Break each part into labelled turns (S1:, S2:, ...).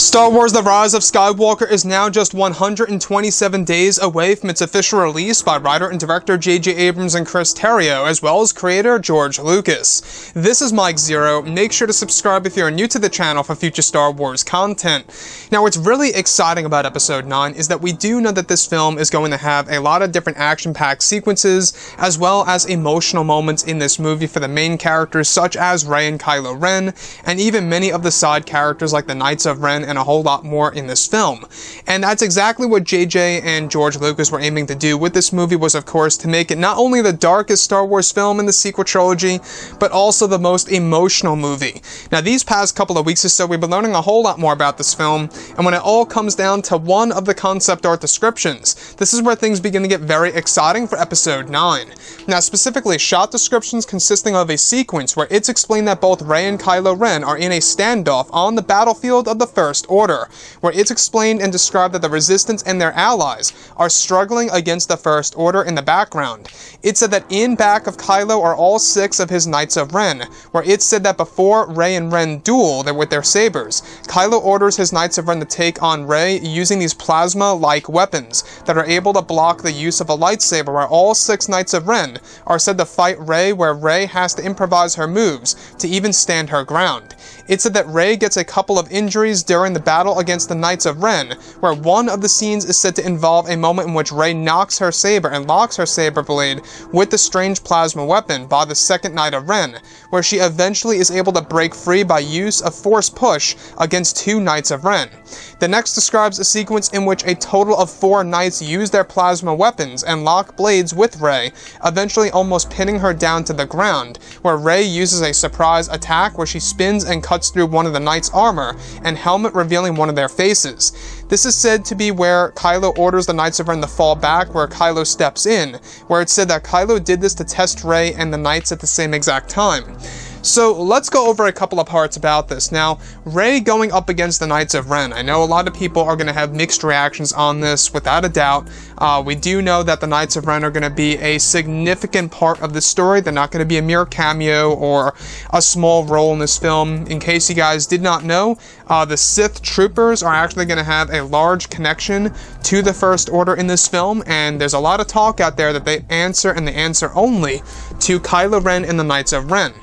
S1: Star Wars The Rise of Skywalker is now just 127 days away from its official release by writer and director J.J. Abrams and Chris Terrio, as well as creator George Lucas. This is Mike Zero. Make sure to subscribe if you're new to the channel for future Star Wars content. Now, what's really exciting about Episode 9 is that we do know that this film is going to have a lot of different action-packed sequences, as well as emotional moments in this movie for the main characters such as Rey and Kylo Ren, and even many of the side characters like the Knights of Ren and a whole lot more in this film. And that's exactly what JJ and George Lucas were aiming to do with this movie, was of course to make it not only the darkest Star Wars film in the sequel trilogy, but also the most emotional movie. Now, these past couple of weeks or so, we've been learning a whole lot more about this film, and when it all comes down to one of the concept art descriptions, this is where things begin to get very exciting for Episode 9. Now, specifically, shot descriptions consisting of a sequence where it's explained that both Rey and Kylo Ren are in a standoff on the battlefield of the First Order, where it's explained and described that the Resistance and their allies are struggling against the First Order in the background. It said that in back of Kylo are all 6 of his Knights of Ren, where it said that before Rey and Ren duel with their sabers, Kylo orders his Knights of Ren to take on Rey using these plasma-like weapons that are able to block the use of a lightsaber, where all 6 Knights of Ren are said to fight Rey, where Rey has to improvise her moves to even stand her ground. It said that Rey gets a couple of injuries during the battle against the Knights of Ren, where one of the scenes is said to involve a moment in which Rey knocks her saber and locks her saber blade with the strange plasma weapon by the second Knight of Ren, where she eventually is able to break free by use of force push against 2 Knights of Ren. The next describes a sequence in which a total of 4 Knights use their plasma weapons and lock blades with Rey, eventually almost pinning her down to the ground, where Rey uses a surprise attack where she spins and cuts through one of the Knights' armor and helmet, revealing one of their faces. This is said to be where Kylo orders the Knights of Ren to fall back, where Kylo steps in, where it's said that Kylo did this to test Rey and the Knights at the same exact time. So let's go over a couple of parts about this. Now, Rey going up against the Knights of Ren. I know a lot of people are going to have mixed reactions on this, without a doubt. We do know that the Knights of Ren are going to be a significant part of the story. They're not going to be a mere cameo or a small role in this film. In case you guys did not know, the Sith troopers are actually going to have a large connection to the First Order in this film, and there's a lot of talk out there that they answer, and they answer only, to Kylo Ren and the Knights of Ren.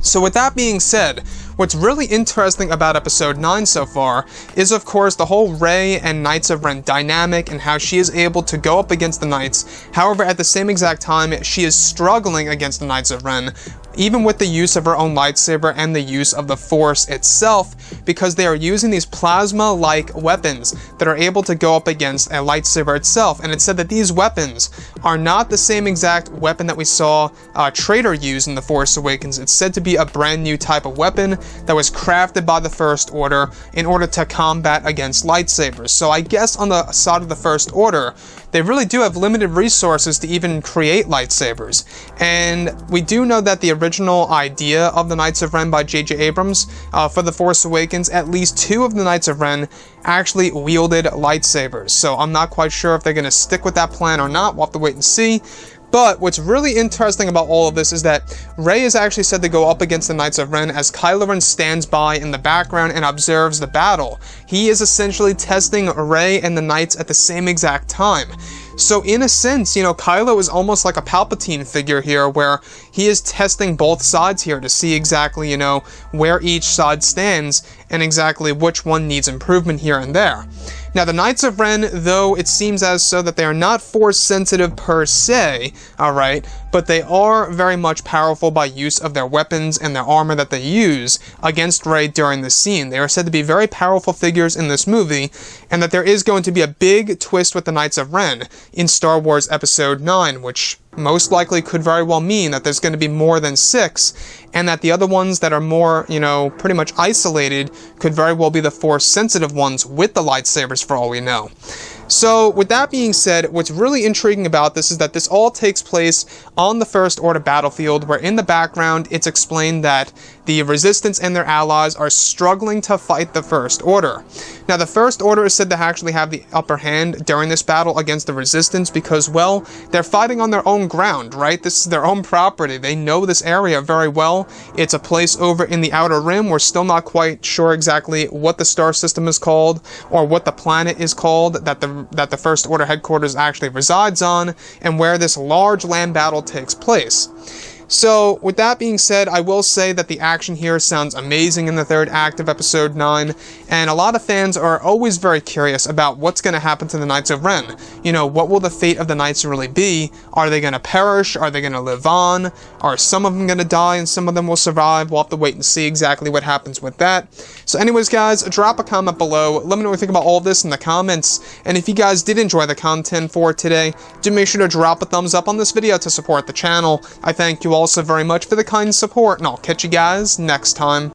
S1: So with that being said, what's really interesting about Episode 9 so far is, of course, the whole Rey and Knights of Ren dynamic and how she is able to go up against the Knights. However, at the same exact time, she is struggling against the Knights of Ren, even with the use of her own lightsaber and the use of the Force itself, because they are using these plasma-like weapons that are able to go up against a lightsaber itself. And it's said that these weapons are not the same exact weapon that we saw Traitor use in The Force Awakens. It's said to be a brand new type of weapon that was crafted by the First Order in order to combat against lightsabers. So I guess on the side of the First Order, they really do have limited resources to even create lightsabers. And we do know that the original idea of the Knights of Ren by J.J. Abrams for The Force Awakens, at least 2 of the Knights of Ren actually wielded lightsabers. So I'm not quite sure if they're going to stick with that plan or not. We'll have to wait and see. But what's really interesting about all of this is that Rey is actually said to go up against the Knights of Ren as Kylo Ren stands by in the background and observes the battle. He is essentially testing Rey and the Knights at the same exact time. So in a sense, Kylo is almost like a Palpatine figure here, where he is testing both sides here to see exactly, where each side stands and exactly which one needs improvement here and there. Now, the Knights of Ren, though it seems as so that they are not Force-sensitive per se, alright, but they are very much powerful by use of their weapons and their armor that they use against Rey during the scene. They are said to be very powerful figures in this movie, and that there is going to be a big twist with the Knights of Ren in Star Wars Episode 9, which most likely could very well mean that there's going to be more than 6, and that the other ones that are more, pretty much isolated could very well be the Force-sensitive ones with the lightsabers, for all we know. So, with that being said, what's really intriguing about this is that this all takes place on the First Order battlefield, where in the background it's explained that the Resistance and their allies are struggling to fight the First Order. Now, the First Order is said to actually have the upper hand during this battle against the Resistance because, well, they're fighting on their own ground, right? This is their own property. They know this area very well. It's a place over in the Outer Rim. We're still not quite sure exactly what the star system is called or what the planet is called that the First Order headquarters actually resides on, and where this large land battle takes place. So, with that being said, I will say that the action here sounds amazing in the third act of Episode 9, and a lot of fans are always very curious about what's going to happen to the Knights of Ren. You know, what will the fate of the Knights really be? Are they going to perish? Are they going to live on? Are some of them going to die and some of them will survive? We'll have to wait and see exactly what happens with that. So anyways, guys, drop a comment below. Let me know what you think about all of this in the comments, and if you guys did enjoy the content for today, do make sure to drop a thumbs up on this video to support the channel. I thank you all so very much for the kind support, and I'll catch you guys next time.